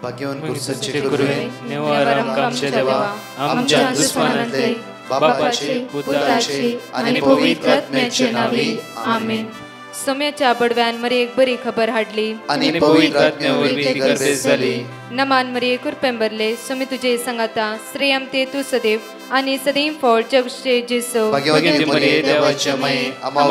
भाग्यवान पुरुषाचे गुरुवे निवारम आमच्या देवा आमच्या दुश्मनांतले बापाचे पुत्राचे आणि पवित्र आत्म्याचे नावे आमेन. सोम्याच्या बडव्यान मरी एक बरी खबर हाडली आणि पवित्र आत्म्यावर भीती गर्भेस झाली. नमान मरी कुरपेंबरले सोमी तुझे संगाता श्रेयम ते तू सदैव आणि सदैव फळ जगचे जेसो. भाग्यवती मरिये देवाच्या माये आम्हा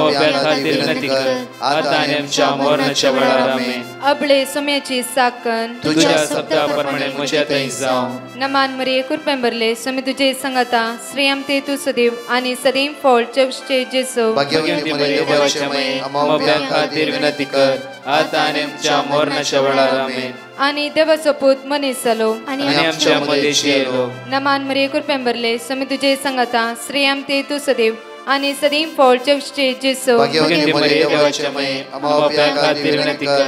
खातीर विनंती कर आता आणि आमच्या मरणाच्या वेळार आमेन. अबळे सोम्याची साकन तुझ्या शब्दाप्रमाणे म्हज्या थंय जावं. नमान मरी कुरपेंबरले सोमी तुझे संगाता श्रेयम ते तू सदैव आणि सदैव फळ जगचे जेसो. भाग्यवती मरिये देवाच्या माये आम्हा खातीर विनंती कर आता आणि आमच्या मरणाच्या वेळार आमेन. आणि देवाचो पूत मनीस जालो आणि आमच्या मदेशी येलो. नमान मरी कुरपेंबरले सोमी तुझे संगाता श्रेयम ते तू सदैव आणि सदैव फळ जगचे जेसो. भाग्यवती मरिये देवाच्या माये आम्हा खातीर विनंती कर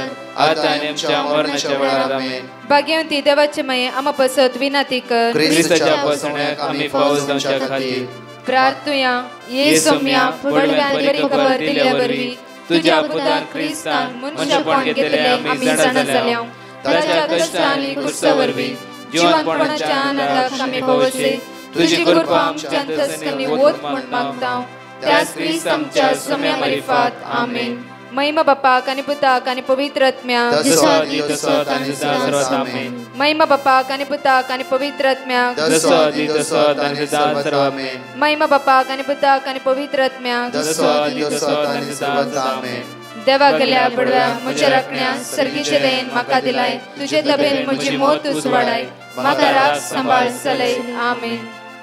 आता आणि आमच्या मरणाच्या वेळार आमेन. भाग्यवती देवाचे माये आम्हा पसत विनंती कर ख्रिस्ताच्या पासण्याक आम्ही पावस जावच्या खातीर प्रार्थुया. ये सोम्या बडव्यान बरी खबर दिल्या वरवी तुझ्या पुतान ख्रिस्तान मनुष्यपण घेतले आम्ही जाणा जाल्या. ताच्या कष्टांनी क्रुसावरवी जीवनपणाच्या आनंदाक आम्ही पावसे. तुझी कृपा आमच्या अंतस्करणी वोत म्हण मागता त्याच ख्रिस्त आमच्या सोम्या मरिफात आमेन. महिमा बापाक आणि पुताक आणि पवित्र आत्म्याक महिमा बापाक आणि पुताक आणि पवित्र आत्म्याक महिमा बापाक आणि पुताक आणि पवित्र आत्म्याक देवा गेल्या बडव्या म्हज्या राखण्या सर्गीचे देन म्हाका दिलाय. तुझे तबेन म्हजी मोत तूं वाडाय म्हाका राख सांबाळ चलय आमेन.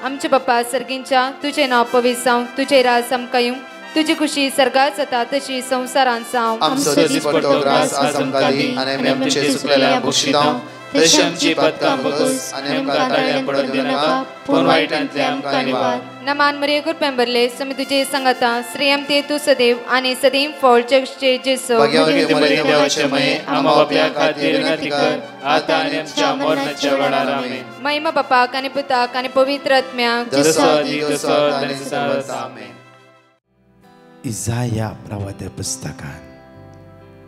आमचे बाप्पा सर्गींच्या तुझे नाव पवित्र जावं तुझे राज आमकां येवं तुझी खुशी सर्गात जाता तशी संसारांत जावं. आमचो दिसपट्टो ग्रास आज आमकां दी आनी आमी आमचे सुकलेल्या बक्षितां तशी आमची पातकां बगस आनी आमकां ताळ्यां पडत दिनाका पूण वायटांतले आमकां निवार. नमान मरिये कुरपेंबरले सोमी तुझे संगाता श्रेयम ते तू सदैव आणि सदैव फळ जगचे जेसो. भाग्यवती मरिये देवाचे माये आम्हा बापया खातीर विनंती कर आता आनी आमच्या मरणाच्या वेळार आमेन. महिमा बापाक आणि पुताक आणि पवित्र आत्म्याक आमेन. इसाया प्रवाद्या पुस्तकान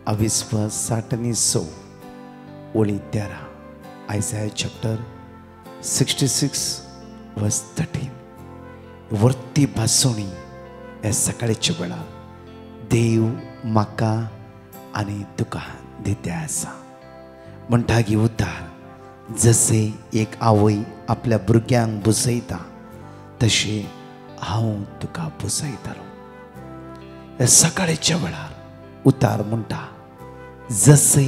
26 ओळी 13 Isaiah chapter 66 verse 13. वर्ती भासोणी हे सकाळच्या वेळार देव म्हाका आनी तुका दिते आसा. म्हणटा की उद्धार जसे एक आवय आपल्या भुरग्यांक बुजयता तशें हांव तुका बुजयतलो. हे सकाळच्या वेळार उतार म्हणटा जसे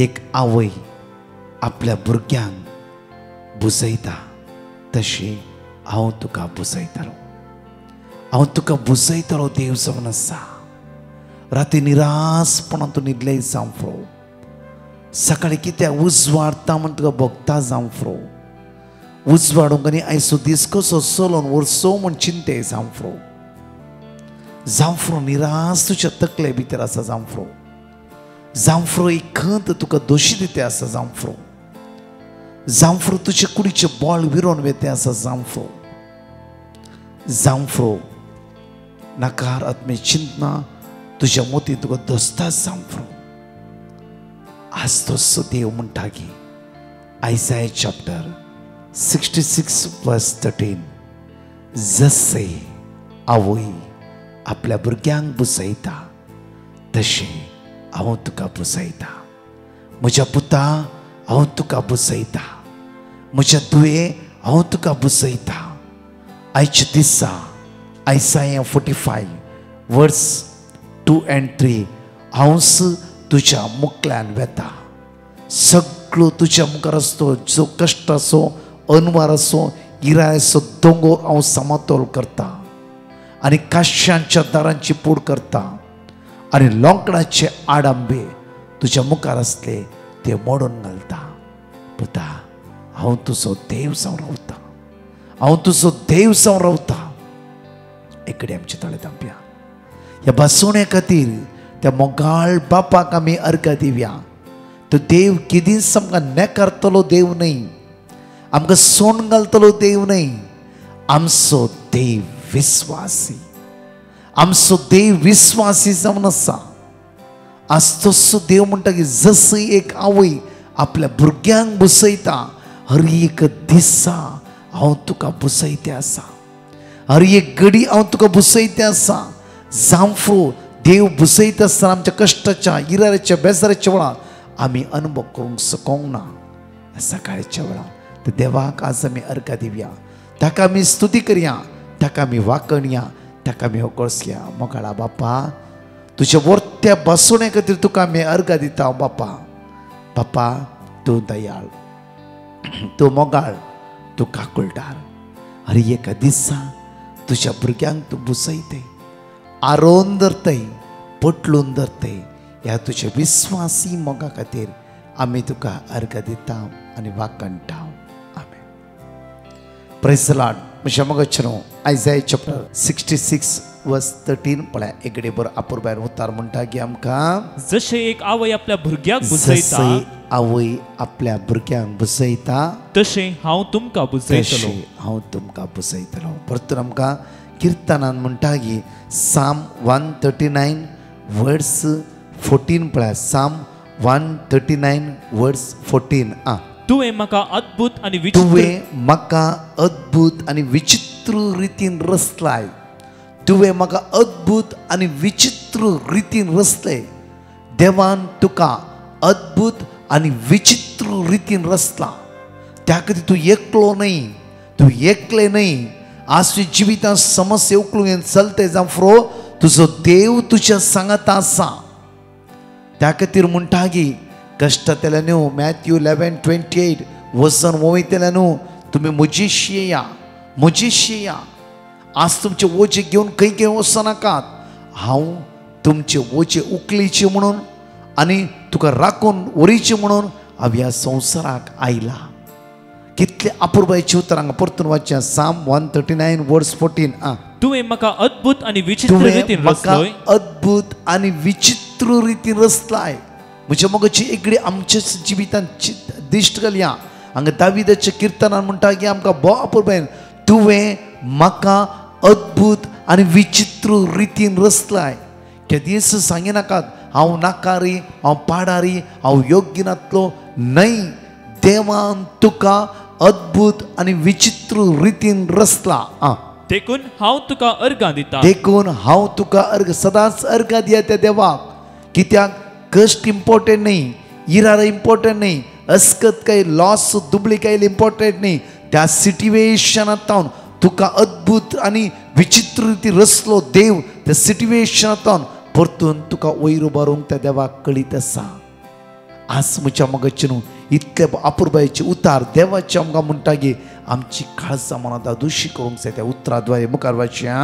एक आवय आपल्या भुरग्यांक बुजयता तशें हांव तुका बुजयतलो. हांव तुका बुजयतलो देव जावन आसा. राती निरासपणान तूं न्हिदले जावं फ्रो सकाळी कित्याक उजवाडटा म्हण तुका भोगता जावं फ्रो उजवाडूंक आनी आयचो दीस कसो चलोन वर्सो म्हण चिंते जावं फ्रो जावं फ्रो निरास तुज्या तकले भितर आसा जावं फ्रो जावं फ्रो एक खंत तुका दोशी दिते आसा जावं फ्रो जावं फ्रो तुजे कुडीचे बॉल विरोन वेते आसा जावं फ्रो नकारात्मक चिंतना तुज्या मोती तुका दोस्ता जावं फ्रो आज तसो देव म्हणटा की Isaiah chapter 66 verse 13 जसे आवय आपल्या भुरग्यांक बुजयता तशें हांव तुका बुजयता. म्हज्या पुता हांव तुका बुजयता. म्हज्या तुये हांव तुका बुजयता. आयच्या दिसा Isaiah 45 verse 2 and 3 हांवच तुज्या मुखल्यान वेता. सगळो तुज्या मुखार आसतो जो कश्ट आसो अनवार आसो इराय आसो दोंगोर हांव समतोल करता आनी काश्यांच्या दारांची पूड करता आनी लोंकडाचे आडंबे तुज्या मुखार आसले ते मोडून घालता. पुता हांव तुजो देव जावन रावता. हांव तुजो देव जावन रावता. एकडे आमचे तळे तांपया. ह्या भासोण्या खातीर त्या मोगाळ बापाक आमी अर्घ दिवया. तो देव केदींच आमकां नेकारतलो देव न्हय. आमकां सोन घालतलो देव न्हय. आमचो देव विश्वासी. आमचो देव विश्वासी जावन आसा. आज तसो देव म्हणटा की जसो एक आवय आपल्या भुरग्यांक बुसयता हर एक दिसा हांव तुका बुसयते आसा, हर एक घडी हांव तुका बुसयते आसा. जांफ्रो देव बुसयता आसतना आमच्या कश्टाच्या इराऱ्याच्या बेजाराच्या वेळार आमी अनुभव करूंक शकूंक ना. सकाळच्या वेळार तर देवाक आज आमी अर्घ दिवया, ताका आमी स्तुती करया, ताका आमी वाकणया, ताका आमी होकळसया. मोगाळा बापा तुज्या वर्त्या बसोणे खातीर तुका आमी अर्घ दिता. बापा बापा तूं दयाळ, तूं मोगाळ, तूं काकुळटार. हर एका दिसा तुज्या भुरग्यांक तूं बुसयते, आरोन धरतय, पटलून धरतय. ह्या तुज्या विस्वासी मोगा खातीर आमी तुका अर्घ दिता आनी वाकणटा. आमेन. Praise the Lord. म्हज्या मोगाचे न्हू आयझाया चॅप्टर 66 वर्स 13 पळय. एकडे बर आपुरबायर उतार म्हणटा की आमकां जशे एक आवय आपल्या भुरग्याक बुसयता, आवय आपल्या भुरग्यांक बुसयता, तशे हांव तुमकां बुसयतलो. हांव तुमकां बुसयतलो. परतून आमकां किर्तनान म्हणटा की साम 139 वर्स 14 पळय. साम 139 वर्स 14. तुवें म्हाका अद्भुत आनी विचित्र, तुवें म्हाका अद्भुत आनी विचित्र रितीन रचलाय. तुवें म्हाका अद्भुत आनी विचित्र रितीन रचले. देवान तुका अद्भुत आनी विचित्र रितीन रचला. त्या खातीर तूं एकलो न्हय, तूं एकले न्हय. आज तुज्या जिवितांत समस्या उखलून चलते जावं तुजो देव तुज्या सांगात आसा. त्या खातीर म्हणटा की कश्टांतल्यान न्हू मॅथ्यू 11:28 वचन वयतल्यान न्हू तुमी म्हजेशी येया, म्हजेशी येया. आज तुमचे वोजे घेवन खंय खंय वचनाकात. हांव तुमचे वोजे उखलीचे म्हणून आनी तुका राखून उरीचे म्हणून हांव ह्या संवसाराक आयला. कितले अपुरबायचे उतर हांगा परतून वाचया. साम 139 वर्स 14. तुवें म्हाका अद्भुत आनी विचित्र रितीन रचलोय. अद्भुत आनी विचित्र रितीन रचलाय. म्हज्या मोगाची एकडे आमच्या जिवितांत दिश्ट घालया. हांगा दाविदाच्या किर्तनान म्हणटा की आमकां भोव अपुरबायन तुवें म्हाका अद्भुत आनी विचित्र रितीन रचलाय. ते दीस सांगिनाकात हांव नाकारी, हांव पाडारी, हांव योग्य नातलो. न्हय, देवान तुका अद्भुत आनी विचित्र रितीन रचला. देखून हांव तुका अर्घ दिता. देखून हांव तुका अर्घ सदांच अर्घ दिया त्या देवाक. कित्याक कश्ट इम्पॉर्टंट न्हय, इरार इम्पॉर्टंट न्हय, अस्कत काय लॉस दुबळी काय इम्पॉर्टंट न्हय. त्या सिट्युएशनांत तुका अद्भुत आनी विचित्र रिती रचलो देव. त्या सिट्युएशनांत परतून तुका वयर उबारूंक त्या देवाक कळीत आसा. आज म्हज्या मोगाचे न्हू इतले अपुरबायेचे उतार देवाचे आमकां म्हणटा की आमची काळजां मनांत दुशी करूंक जाय. त्या उतराद्वारे मुखार वाचया.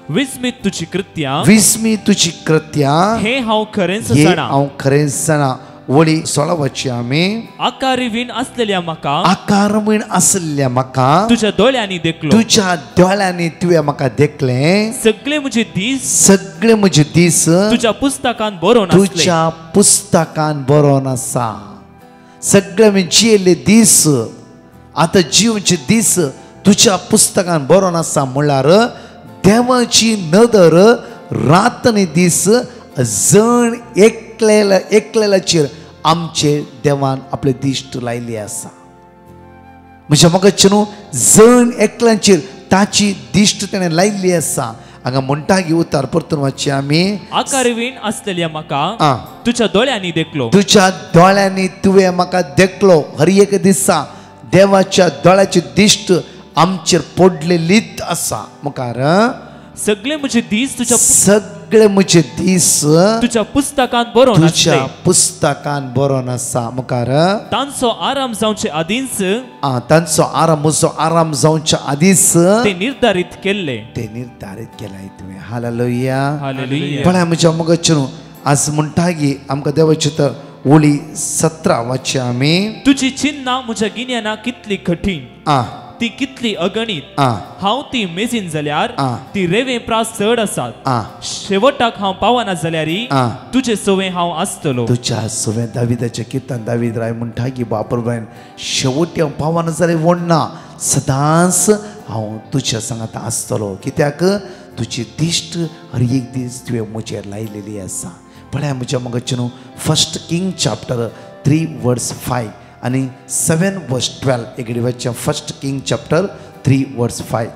विस्मीत तुजी कृत्यां, विस्मीत तुजी कृत्यां, हे हांव खरेंच जाणा. हांव खरेंच जाणा. वळी 16 वाचया आमी. आकारिवीण असलेल्या म्हाका, आकारवीण असलेल्या म्हाका तुज्या दोळ्यांनी देखलो. तुज्या दोळ्यांनी तुवें म्हाका देखलें. सगळे म्हजे दीस, सगळे म्हजे दीस तुज्या पुस्तकांत बरोवन आसले. तुज्या पुस्तकांत बरोवन आसा. सगळे मी जियेले दीस, आतां जिवचे दीस तुज्या पुस्तकांत बरोवन आसा. म्हणल्यार देवाची नदर रात आनी दीस जण एकलेल्याचेर आमचे देवान आपले दिश्ट लायले आसा. म्हज्या मोगाचे न्हू जण एकल्यांचेर ताची दिश्ट तेणें लायिल्ली आसा. हांगा म्हणटा की उतार परतून वाचया आमी. आकारिवीण असलेल्या म्हाका तुज्या दोळ्यांनी देखलो. तुज्या दोळ्यांनी तुवें म्हाका देखलो. हर एक दिसा देवाच्या दोळ्याची दिश्ट आमचेर पडलेलीच आसा. मुखार सगळे म्हजे दीस तुज्या, सगळे म्हजे दीस तुज्या पुस्तकांत बरोवन आसले. तुज्या पुस्तकांत बरोवन आसा. मुखार तांचो आराम जावचे आदींच, तांचो आराम म्हजो आराम जावच्या आदींच ते निर्धारीत केल्ले. ते निर्धारीत केलाय तुवें. हालेलुया. हालेलुया. पण म्हज्या मोगाचे न्हू आज म्हणटा की आमकां देवाची तर ओळी 17 वाचया आमी. तुजी चिन्नां म्हज्या गिन्याना कितली कठीण, ती कितली अगणित. हांव ती मेजीन जाल्यार ती रेवे प्रास चड आसात. शेवटाक हांव पावना जाल्यारी तुजे सवे हांव आसतलो. तुज्या सवे दाविदाचे किर्तन दावीद राय म्हणटा की बापूरबायन शेवटी हांव पावना जाल्यार व्हडना, सदांच हांव तुज्या सांगात आसतलो. कित्याक तुजी दिश्ट हर एक दीस तुवें म्हजेर लायलेली आसा. पळय म्हज्या मोगाचे न्हू 1 किंग चॅप्टर 3 verse 5 आणि 7 verse 12 एकडे वाचच्या 1 King chapter 3 verse 5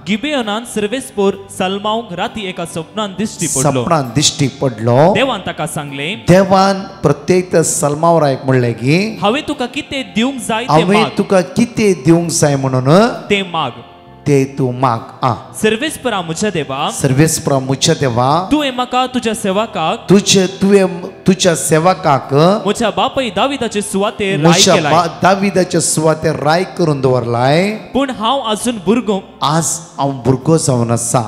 गिबेयोनान सर्वेस्पोर सलमाऊक राती एका सपनान दिश्टी पडलो. सपनान दिश्टी पडलो. देवान ताका सांगले, देवान प्रत्येक सलमावर एक म्हणले की हांवें तुका कितें दिवंक जाय ते हांवें माग. तुका कितें दिवंक जाय म्हणून ते माग. ते तू माग. सर्वेस्परा मुझ्या देवा, सर्वेस्परा मुझ्या देवा, तुवें म्हाका तुज्या सेवकाक तुझ्या सेवकाक म्हज्या बापाय दाविदाचे सुवातेर राय म्हज्या केलाय. दाविदाच्या सुवातेर राय करून दवरलाय. पूण हांव अजून भुरगो आज हांव भुरगो जावन आसा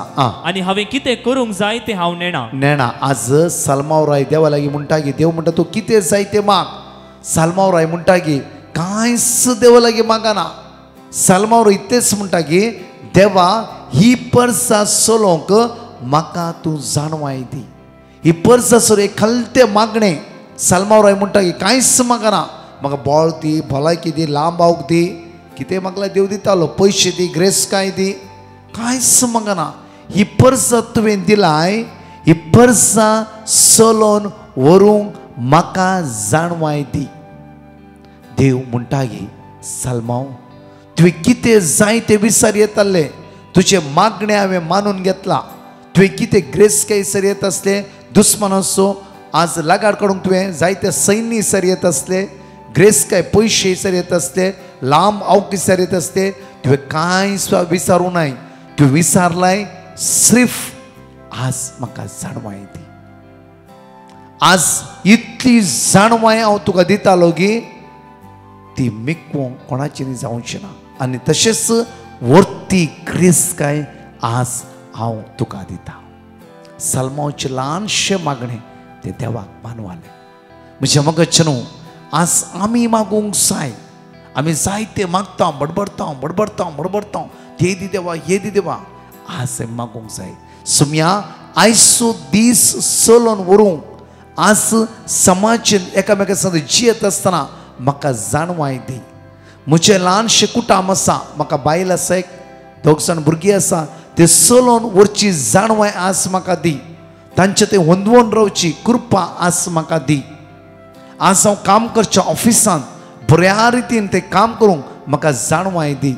आनी हांवें कितें करूंक जाय ते हांव नेणा. आज सलमावराय देवा लागीं म्हणटा की देव म्हणटा तूं कितें जाय तें माग. सलमावराय म्हणटा की कांयच देवा लागीं मागना. सलमावराय इतलेंच म्हणटा की देवा ही पर्सा सोलोंक म्हाका तूं जाणवाय दी. ही पर्सा सोर खालते मागणे. सलमावराय म्हणटा की कांयच मागना. म्हाका बॉल दी, भलायकी दी, लांब आऊक दी. कितें मागला देव दितालो. पयशे दी, ग्रेस काय दी, कांयच मागना. ही पर्सा तुवें दिलाय. ही पर्सा सोलोन व्हरूंक म्हाका जाणवाय दी. देव म्हणटा की सलमाव तुवें कितें जाय तें विचार येताले. तुजे मागणे हांवें मानून घेतला. तुवें कितें ग्रेस काय सर येत असले. दुस्मनाचो आज लागाड काडूंक तुवें जायते सैन्य सर येत असले. ग्रेस काय पयशे सर येत असले. लांब आवकी सर येत असले. तुवें कांय विचारूं नाय. तुवें विचारलाय सिर्फ आज म्हाका जाणवाय दी. आज इतली जाणवाय हांव तुका दितालो की ती मिकवोंक कोणाची जावची ना. आनी तशेंच वर्ती ग्रेस काय आज हांव तुका दिता. सलमावचे ल्हानशे मागणे ते देवाक मानवाले. म्हणजे म्हाका चनू आज आमी मागूंक जाय. आमी जायते मागता, बडबडता हे दी देवा, हे दी देवा. आज मागूंक जाय. सुम्या आयचो दीस चलोन व्हरूंक आज समाजान एकामेका संग जियेत आसतना म्हाका जाणवाय दी. म्हजें ल्हानशें कुटाम आसा. म्हाका बायल आसा, एक 2 जाण भुरगीं आसा. ते चलोन व्हरची जाणवाय आज म्हाका दी. तांचे ते होंदवून रावची कृपा आज म्हाका दी. आज हांव काम करच्या ऑफिसान बऱ्या रितीन ते काम करूंक म्हाका जाणवाय दी.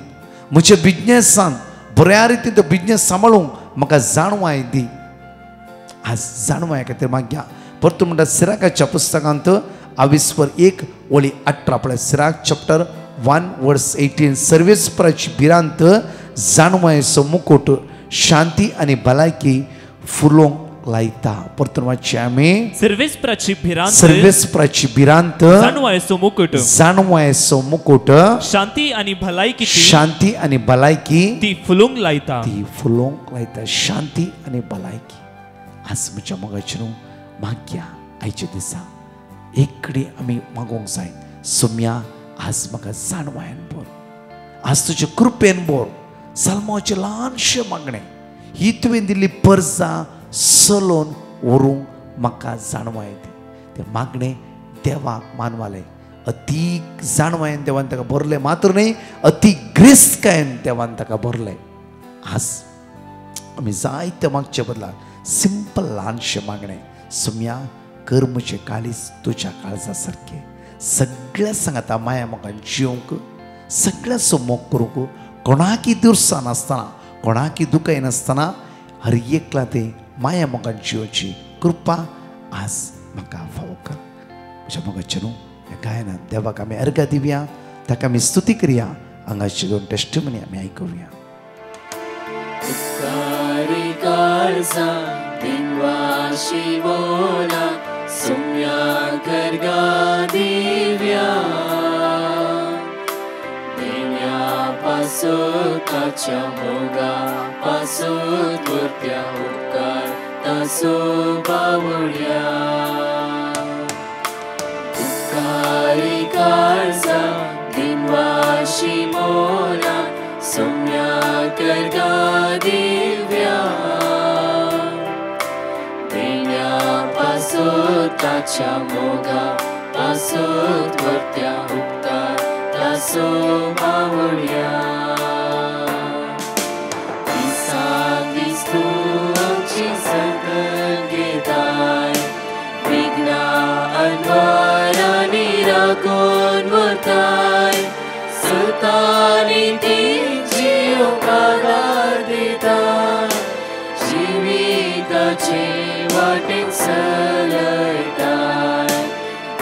म्हज्या बिजनेसान बऱ्या रितीन तो बिजनेस सांबाळूंक म्हाका जाणवाय दी. आज जाणवाय खातीर मागया. परतून म्हणटा सिराकाच्या पुस्तकांत 22:1 पळय. सिराक चॅप्टर 1 verse 18 सर्वेस्पराची भिरांत जाणवायेचो मुकुट शांती आनी भलायकी फुलोवंक लायता. परतून वाचची आमी सर्वेस्पराची भिरांत जाणवायेचो मुकुट शांती आनी भलायकी ती फुलोवंक लायता. शांती आनी भलायकी. आज म्हज्या मोगाची न्हू मागया. आयच्या दिसा एक कडेन आमी मागोवंक जाय. सुम्या आज म्हाका जाणवायन बोर. आज तुजे कृपेन बोर. सलमाचे ल्हानशे मागणे ही तुवें दिल्ली पर्सा चलोन व्हरूंक म्हाका जाणवाय दी. ते मागणे देवाक मानवाले. अती जाणवायन देवान ताका भरले मात्र न्ही अती ग्रेसकायेन देवान ताका भरले. आज आमी जायते मागचे बदला सिंपल ल्हानशे मागणे. सुम्या कर म्हजे काळीज तुज्या काळजा सारके. सगळ्या सांगाता माया मोगान जिवंक, सगळ्याचो मोग करूंक, कोणाकी दुरसां नासतना, कोणाकी दुखाय नासतना हर एकला ते माया मोगान जिवची कृपा आज म्हाका फावो कर. म्हज्या मोगाचे न्हू ह्या गायनान देवाक आमी अर्घ दिवया. ताका आमी स्तुती करया. हांगाची 2 टेस्टिमनी आमी आयकुया. सुम्या करगा दिव्या दिव्या पासून ताच्या मोगा पासून तुरत्या उपकार तासो बावड्या. उपकारी काळजा दिनवाशी मोला सुम्या करगा दिव्या ताच्या मोगा पासून वर्त्या उपकार तासो बावड्या. दिसाक दीस तूं आमची संगत घेताय. विघ्नां आनी वारांनी राखून आनी तेंची उपादार दितात जिविताचे वाटेन चलयतात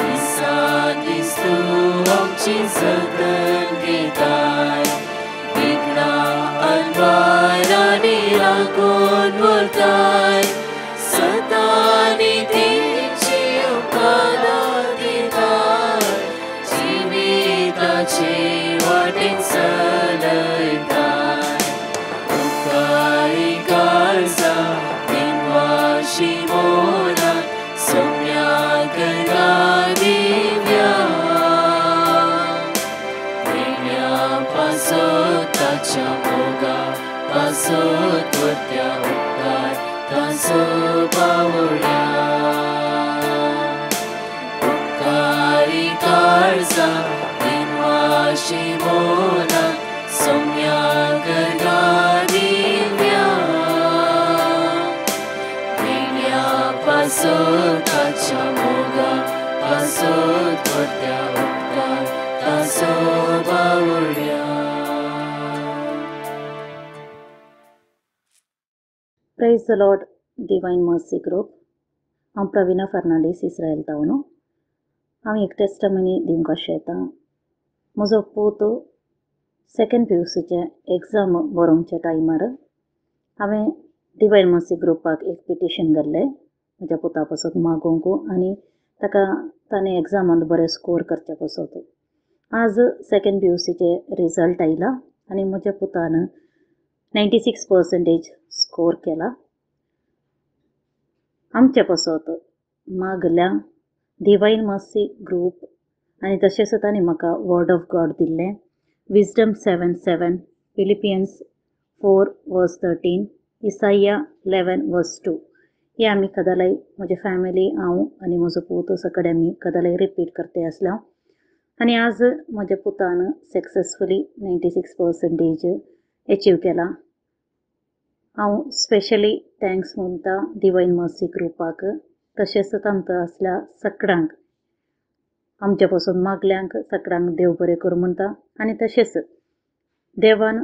दिसान दीस तूं आमची जतन घेतात विघ्नां आनी राखून व्हरतात सदांनी तेंची उपादार दितात जिविताचे वाटेन चलयतात उपकारी काळजा दिनवाशी मोना सम्याक दिव्या वेण्या पासत ताच्या मोगा पासत वत्या उपकार ताचो पावड्या उपकारी काळजा दिनवाशी मोना सम्याक दिव्या वेण्या पासत ताच्या मोगा पासत वत्या उपकार ताचो पावड्या. Praise the Lord, Divine Mercy Group. हांव प्रवीणा फर्नांडीस इस्रायल तावनो. हांव एक टेस्टमनी दिवंक शेता. म्हजो पूत सेकंड PUCचे एग्जाम बरोवच्या टायमार हांवें डिवायन मर्सी ग्रुपाक एक पिटिशन घाल्लें म्हज्या पुता पासत मागोवंक आनी ताका ताणें एग्जामांत बरें स्कोर करचे पासत. आज सेकंड PUCचे रिजल्ट आयला आनी म्हज्या पुतान 96% स्कोर केला. आमचे पासत मागल्या डिवायन मर्सी ग्रुप आनी तशेंच ताणें म्हाका वर्ड ऑफ गॉड दिल्लें विजडम 7:7 फिलिपियन्स 4:13 इसाया 11:2 हे आमी कदालाय म्हजे फॅमिली हांव आनी म्हजो पूत सकट आमी कदालाय रिपीट करते आसल्या आनी आज म्हज्या पुतान सक्सेसफुली 96% एचीव केला. हांव स्पेशली थँक्स म्हणटा डिवायन मर्सी ग्रुपाक तशेंच तांकां असल्या सगळ्यांक आमचे पासून मागल्यांक सगळ्यांक देव बरें करूं म्हणटा आनी तशेंच देवान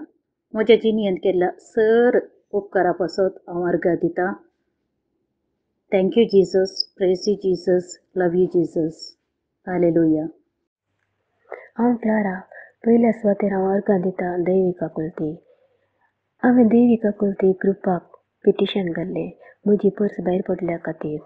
म्हज्या जिणेंत केल्ल्या सर उपकारा पासत हांव अर्घ दिता. Thank you Jesus, praise you Jesus, love you Jesus, hallelujah. हांव क्लारा पयल्या सुवातेर हांव अर्घ दिता दैविका कुलती. हांवें दैविका कुलती ग्रुपाक पिटिशन घाल्लें म्हजी पर्स भायर पडल्या खातीर.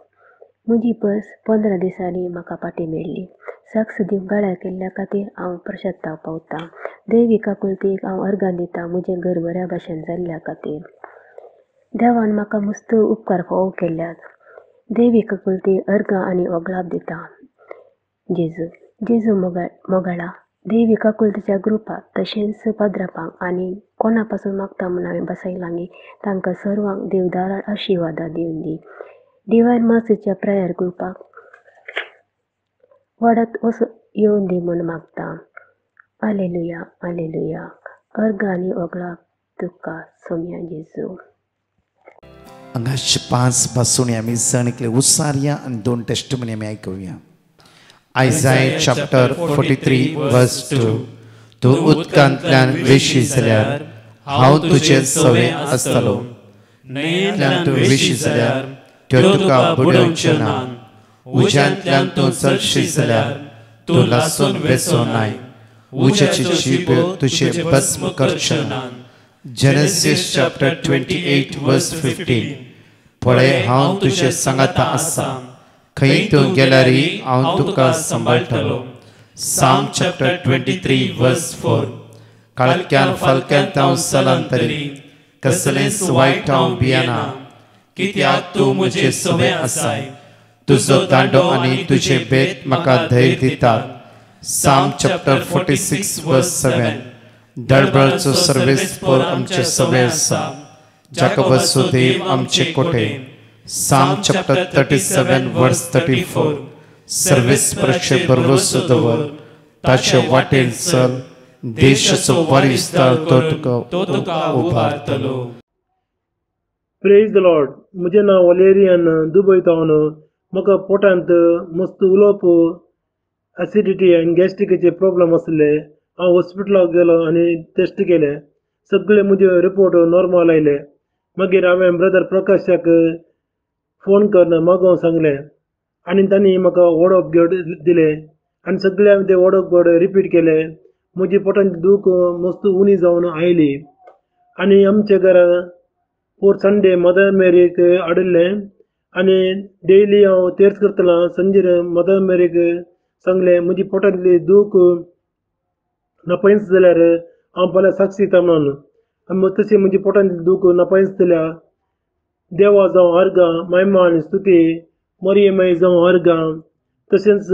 म्हजी पर्स 15 दिसांनी म्हाका फाटी मेळ्ळी. साक्ष दिवंक गाळ्या केल्ल्या खातीर हांव प्रशस्ताव पावतां. दैविका कुलतीक हांव अर्घ दिता म्हजें घर बऱ्या भाशेन जाल्ल्या खातीर. देवान म्हाका मस्त उपकार फावो केल्यात. दैविका कुलती अर्घ आनी ओगलाप दिता जेजू मोगाळा. दैविका कुलतीच्या ग्रुपाक तशेंच पाद्रापांक आनी कोणा पासून मागता म्हूण हांवें बसयलांगी तांकां सर्वांक देवदाराड आशिर्वादा दिवन दी. डिवायन मर्सीच्या प्रेयर ग्रुपाक वाडत येवन दी म्हूण मागता. Hallelujah hallelujah. अर्घ आनी ओगलाप तुका सोम्या जेजू. हांगाचे 5 पासून आमी जणकले उसारया आनी 2 टेस्टमनी आमी आयकुया. आयसाया चॅप्टर 43:2 तूं उदकांतल्यान वेशी जाल्यार हांव तुजे सवे आसतलो. न्हंयेंतल्यान तूं वेशी जाल्यार त्यो तुका बुडोवच्यो ना. उज्यांतल्यान तूं चलशी जाल्यार तूं लासून वेचो नाय. उज्याची जीब तुजे भस्म करच्यो ना. जेनेसीस चॅप्टर 28:15 पळय हांव तुजे सांगाता आसा. खंय तूं गेल्यारी हांव तुका सांबाळटलो. साम चॅप्टर 23:4 काळक्यान फालक्यांत हांव स्थलांतरी कसलेंच वायट हांव भियेना. कित्याक तूं म्हजे सवे आसाय. तुजो दांडो आनी तुजे बेत म्हाका धैर्य दितात. साम चॅप्टर 46:7 दळबळचो सर्वेस्पर आमचे सवे आसा. जाकोबाचो देव आमचे कोटे. साम चॅप्टर 37:34 सर्वेस्पराचे भरवसो दवर. ताचे वाटेन चल. देशाचो वारिस्तार तो तुका उबारतलो. Praise the Lord. म्हजें नांव वलेरियन दुबय तावन. म्हाका पोटांत मस्त उलोवप एसिडिटी आनी गॅस्ट्रिकेचे प्रॉब्लेम आसले हांव हॉस्पिटलाक गेलो आनी टेस्ट केले, सगळे म्हजे रिपोर्ट नॉर्मल आयले. मागीर हांवें ब्रदर प्रकाशाक फोन करून मागोवंक सांगलें आनी तांणी म्हाका वर्ड ऑफ गॉड दिलें आनी सगळे हांवें ते वर्ड ऑफ गॉड रिपीट केले. म्हजी पोटांची दूख मस्त उणी जावन आयली आनी आमच्या घरा फोर संडे मदर मेरीक हाडिल्लें आनी डेली हांव तेर्स करतलो. संजेर मदर मेरीक सांगलें म्हजी पोटांतली दूख नापायस जाल्यार हांव फाल्यां साक्षी दिता म्हणून. आनी तशें म्हजी पोटांतली दूख नापायस जाल्या देवा जावं अर्गां, महिमा आनी स्तुती मरियमाई जावं अर्गां. तशेंच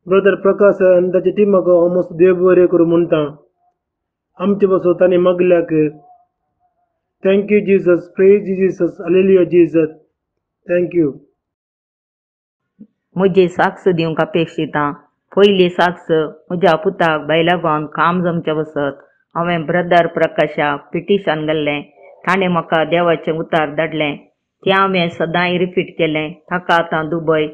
ब्रदर प्रकाश आनी ताच्या टिमाक हांव मस्त देव बरें करूं म्हणटा. आमचे पासून तांणी मागल्याक thank you Jesus, praise Jesus, hallelujah Jesus, thank you. म्हजी साक्ष दिवंक अपेक्षिता. पयली साक्ष म्हज्या पुताक बैलागोन काम जमचे बसत हांवें ब्रदर प्रकाशाक पिटिशन घाल्लें. ताणें म्हाका देवाचें उतार धाडलें, तें हांवें सदांय रिपीट केलें. ताका आतां दुबय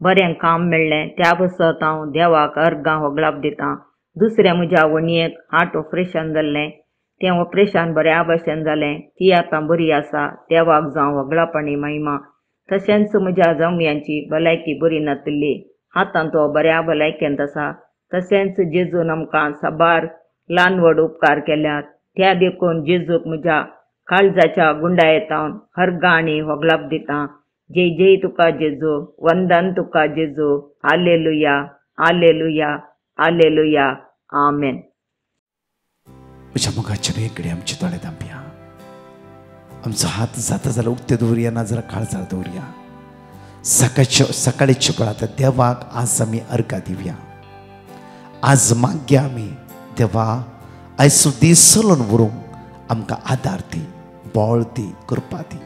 बरें काम मेळ्ळें, त्या बसत हांव देवाक अर्गां होगलाप दितां. दुसरें म्हज्या वणयेक हार्ट ऑपरेशन जाल्लें, तें ऑपरेशन बऱ्या भशेन जालें. ती आतां बरी आसा. देवाक जावं होगलाप आनी महिमा. तशेंच म्हज्या जावयांची भलायकी बरी नासली, आतां तो बऱ्या भलायकेंत आसा. तशेंच जेजून आमकां साबार ल्हान व्हड उपकार केल्यात, त्या देखून जेजूक म्हज्या काळजाच्या गुंडायेतावन अर्गां आनी होगलाप दितां. जय जय तुका जेजू, वंदन तुका जेजू, हालेलुया, हालेलुया, हालेलुया, आमेन. म्हज्या मुखाचे वेगळे आमचे दोळे धांपया. आमचो हात जाता जाल्यार उक्ते दवरया, ना जाल्यार काळजार दवरया. सकाळीच्या वेळार देवाक आज आमी अर्गां दिवया. आज मागया आमी देवा आयचो दीस चलोवन व्हरूंक आमकां आदार दी, बळ दी, कृपा दी.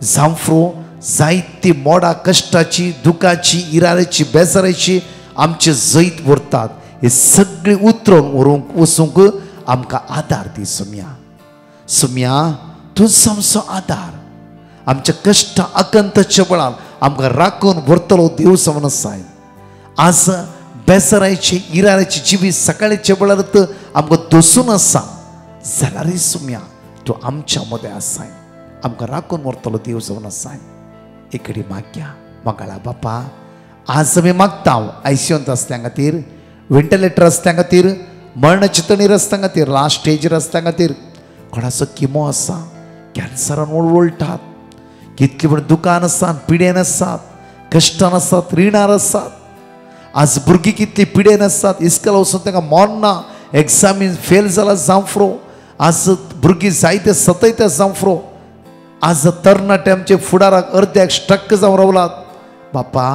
जांफ्रो जायती मोडा कश्टाची, दुखाची, इरारेची, बेजाराची आमचे जैत व्हरतात, हे सगळी उतरोवन व्हरूंक वचूंक आमकां आदार दी. सुम्या तुजो आमचो आदार. आमच्या कश्ट आकंताच्या वेळार आमकां राखून व्हरतलो देव जावन आसाय. आज बेजाराची, इराराची जिवी सकाळीच्या वेळार आमकां दसून आसा जाल्यार सुम्या तूं आमच्या मदें आसाय, आमकां राखून व्हरतलो देव जावन आसाय. एकडे मागया. मंगळा बापा, आज आमी मागता आयसीयूंत आसल्या खातीर, वेंटिलेटर आसल्या खातीर, मरण चितणीर आसल्या खातीर, लास्ट स्टेजीर आसल्या खातीर, कोणाचो किमो आसा, कॅन्सरान वळवळटात, कितली म्हण दुकान आसात, पिडेन आसात, कश्टान आसात, रिणार आसात. आज भुरगीं कितली पिडेन आसात, इस्कॉल वचून तांकां मोन्ना, एग्जामीन फेल जाला जांफ्रो. आज भुरगीं जायते सतयते जांफ्रो. आज तरणाटे आमचे फुडाराक अर्द्याक स्ट्रक जावन रावलात. बापा,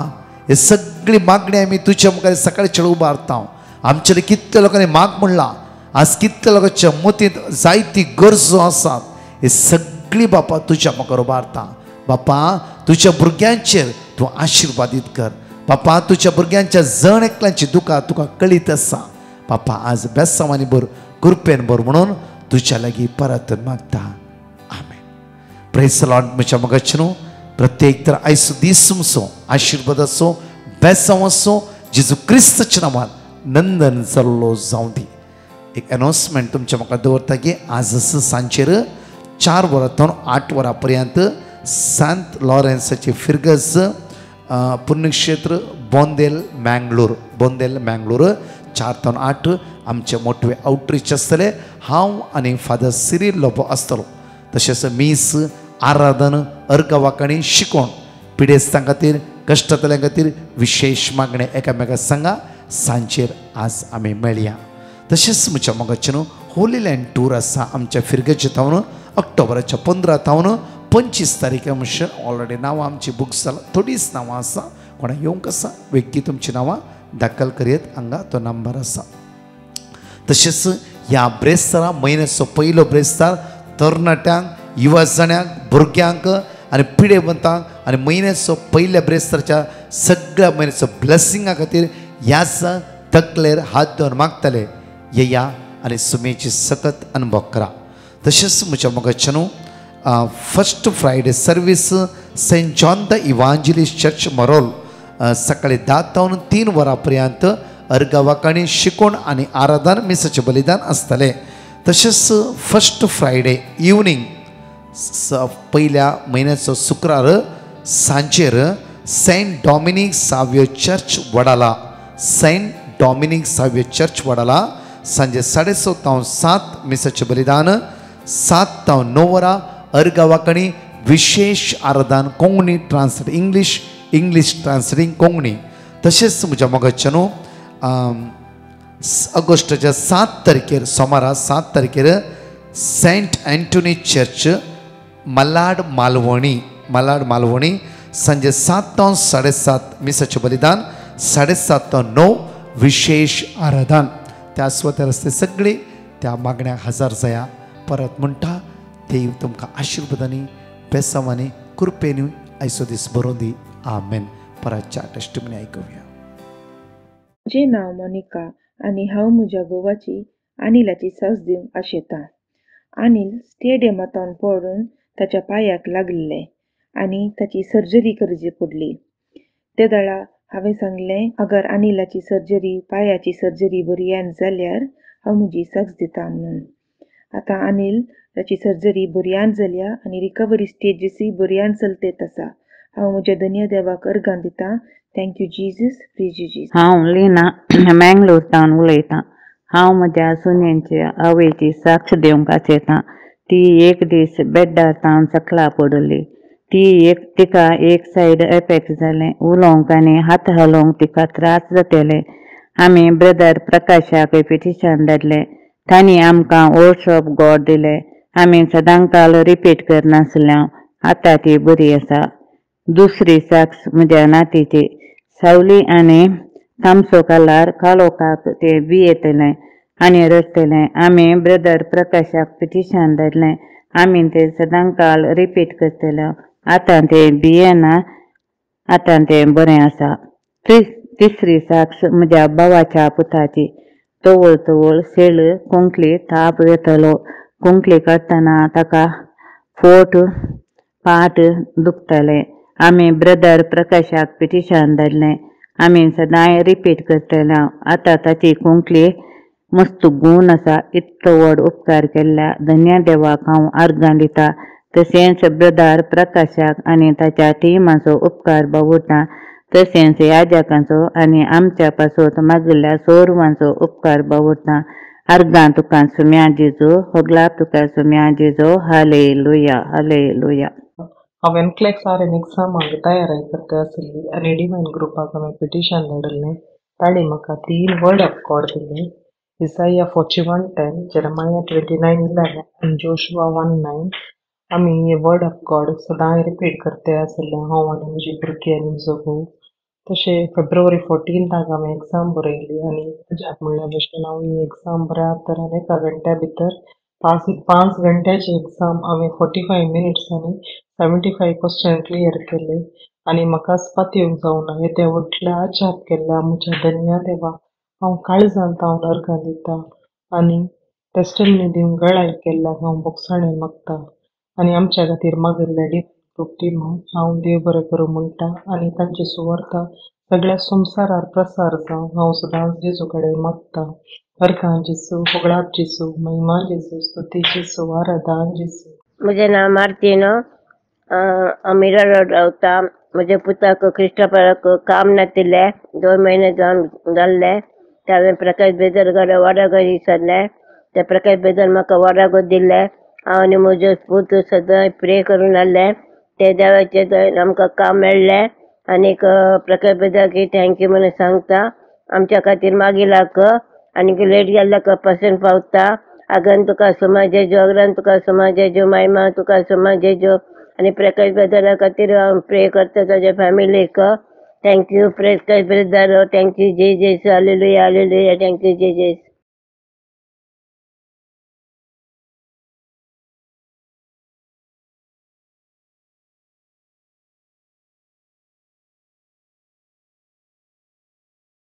हे सगळी मागणी आमी तुज्या मुखार सकाळचे उबारता. आमचे कितल्या लोकांनी माग म्हणला, आज कितल्या लोकांच्या मतींत जायती गरजो आसात, हे सगळी बापा तुज्या मुखार उबारता. बापा, तुज्या भुरग्यांचेर तूं आशिर्वादीत कर. बापा, तुज्या भुरग्यांच्या जण एकल्यांची दुकां तुका कळीत आसा. बापा, आज बेसांवांनी भर, कृपेन भर म्हणून तुज्या लागीं परत मागता. आमेन. Praise the Lord. म्हज्या मोगाचे न्हू, प्रत्येक तर आयचो दीस तुमचो आशिर्वाद आसो, बेसांव आसो, जेजू क्रिस्ताच्या नांवान नंदन जाल्लो जावं दी. एक अनाउन्समेंट तुमच्या म्हाका दवरता की आज सांजेर 4 वरां 8 वरां पर्यंत सांत लॉरेन्साचे फिरगस पुण्यक्षेत्र बोंदेल मँगलोर 4 ते 8 आमचे मोठे आउटरीच आसतले. हांव आनी फादर सिरील लोबो आसतलो. तशेंच मीस, आराधन, अर्घ वांकणी, शिकोण, पिडेस्तां खातीर, कश्टातल्या खातीर विशेष मागणे एकामेकाक सांगा. सांजेर आज आमी मेळया. तशेंच म्हज्या मोगाचे न्हू, होली लँड टूर आसा आमच्या फिरगेचे तावन ऑक्टोबराच्या 15 तावन 25 तारीख म्हणसर ऑलरेडी नांवां आमची बुक्स जाला. थोडीच नांवां आसा, कोणा येवंक आसा व्यक्ती तुमची नांवां दाखल करीत. हांगा तो नंबर आसा. तशेंच ह्या ब्रेस्तारा म्हयन्याचो पयलो ब्रेस्तार तरणाट्यांक, युवा जाण्यांक, भुरग्यांक आनी पिडेवंतांक आनी म्हयन्याचो पयल्या ब्रेस्तारच्या सगळ्या म्हयन्याचो ब्लेसिंगा खातीर ह्याच तकलेर हात दवरून मागतले. येया आनी सुमेची सकत अनुभव करा. तशेंच म्हज्या मोगाचे न्हू, first Friday service Saint John the Evangelist Church Marol सकाळी 10 ते 3 वरां पर्यंत अर्गावाकाणी शिकोण आणि आराधन मिसाचे बलिदान आसतले. तशेंच फर्स्ट फ्रायडे इवनिंग पहिल्या म्हयन्याचो शुक्रार सांजेर सेंट डॉमिनिक साव्यो चर्च वडाला, सेंट डॉमिनिक साव्यो चर्च वडाला सांजे 6:30 ते 7 मिसाचे बलिदान, 7 ते 9 वरां अर्गावाकाणी विशेष आराधन Konkani translate English translating Konkani. तशेंच म्हज्या मोगाच्यानो ऑगस्टाच्या 7 तारखेर सोमारा 7 तारखेर Saint Anthony Church Malad Malvani सांजे 7 ते 7:30 मिसाचे बलिदान, 7:30 ते 9 विशेष आराधन. त्या स्वता रस्ते सगळे त्या मागण्याक हजर जाया. परत म्हणटा देव तुमकां आशिर्वादांनी बेसावांनी कृपेनी आयचो दीस बरोवन दी. आमेन. परतच्या टेस्टिमनी आयकुया. म्हजें नांव मोनिका आनी हांव म्हज्या घोवाची अनिलाची सास दिवंक आशेतां. अनिल स्टेडियमांतल्यान पडून ताच्या पांयाक लागलें आनी ताची सर्जरी करची पडली. ते वेळा हांवें सांगलें अगर अनिलाची सर्जरी पांयाची सर्जरी बऱ्यान जाल्यार हांव म्हजी साक्ष दितां म्हणून. आतां अनिल ताची सर्जरी बऱ्यान जाल्या आनी रिकवरी स्टेजीसय बऱ्यान चलतेत आसा. हांव म्हज्या धन्य देवाक अर्गां दितां. Thank you Jesus, please you Jesus. हांव लिना मँगलोरतान उलयतां. हांव म्हज्या सुन्यांच्या आवयची साक्ष दिवंक आशेतां. ती एक दीस बेड्डार तावन सकला पडली. तिका एक सायड एफेक्ट जालें. उलोवंक आनी हात हालोवंक तिका त्रास जाताले. आमी ब्रदर प्रकाशाक पिटिशन धाडलें. तांणी आमकां वर्ड्स ऑफ गॉड दिले. आमी सदांकाल रिपीट करनासल्यांव. आतां ती बरी आसा. दुसरी साक्ष म्हज्या नातीची. सावली आनी तामसो कालार कालोखाक ते येतलें आनी रडटलें. आमी ब्रदर प्रकाशाक पिटिशन धाडलें. आमी ते सदांकाल रिपीट करतले. आतां ते येना. आतां ते बरें आसा. तिसरी साक्ष म्हज्या भावाच्या पुताची. तवळ शेळ कोंकली ताप येतलो. कोंकली काडटना ताका फोट पाट दुखतले. आमी ब्रदर प्रकाशाक पिटिशन धाडलें. आमी सदांय रिपीट करतले. आतां ताची कोंकली मस्त गूण आसा. इतलो व्हड उपकार केल्ल्या धन्य देवाक हांव अर्गां दितां. तशेंच ब्रदर प्रकाशाक आनी ताच्या टिमाचो उपकार बावुरतां. तशेंच याजकांचो आनी आमच्या पासत मागिल्ल्या सोरवांचो उपकार बावुरतां. अर्गां तुका सुम्या जेजू, होगलाप तुका सुम्या जेजू. Hallelujah, hallelujah. हांवें क्लॅक्सार एग्जामाक तयारी करता आसली आनी डिवायन ग्रुपाक हांवें पिटिशन धाडलें. ताणी म्हाका 3 वर्ड ऑफ गॉड दिले. इसाया 41:10, जेरेमाया 29:11 आनी जोशुआ 1:9. आमी हे वर्ड ऑफ गॉड सदांय रिपीट करता आसले. हांव आनी म्हजी भुरगीं आनी म्हजो घोव. तशें फेब्रुवारी 14 हांवें एग्जाम बरयली आनी ताज्याक म्हणल्या भशेन हांव ही एग्जाम बऱ्या तरेन 1 घंट्या भितर 5 घंट्याची एग्जाम हांवें 45 मिनिट्सांनी 75 क्वेश्चन क्लियर केले आनी म्हाका पातयेवंक जावना. येद्या व्हडल्या आजाप केल्ल्या म्हज्या धन्य देवाक हांव काळजांत हांव अर्गां दितां आनी टेस्टिमनी दिवंक गळाय केल्ल्याक हांव बोगसाणें मागतां. आनी आमच्या खातीर मागिल्ल्या डिवायन ग्रुप टिमाक हांव देव बरें करूं म्हणटा आनी तांची सुवार्ता सगळ्या संवसारार प्रसार जावं हांव सदांच जेजू कडेन मागतां. अर्गां जेजू, होगळाप जेजू, महिमा जेजू, स्तुती जेजू, आराधन जेजू. म्हजें नांव मार्तिनो. अमिरा रोड रावता. म्हज्या पुताक क्रिस्टोफराक काम नाशिल्लें. 2 म्हयने जावन जाल्ले. हांवें प्रकाश बेदर कडे वाडागो विचारलें. ते प्रकाश बेदर म्हाका वाडागो दिल्ले. हांव आनी म्हजो पूत सदां प्रे करून आसलें. ते देवाचे थंय आमकां काम मेळ्ळें. आनीक प्रकाश बेदराक थँक्यू म्हणून सांगता. आमच्या खातीर मागिलाक आनीक लेट गेल्ल्याक पासून पावता. आगन तुका सुमा जेजू, अगरान तुका सुमा जेजू, महिमा तुका सुमा जेजू. आनी प्रकाश बेदरा खातीर हांव प्रे करता ताज्या फॅमिलीक. थँक्यू प्रकाश बेदर. Thank you Jesus. Hallelujah, hallelujah. Thank you Jesus.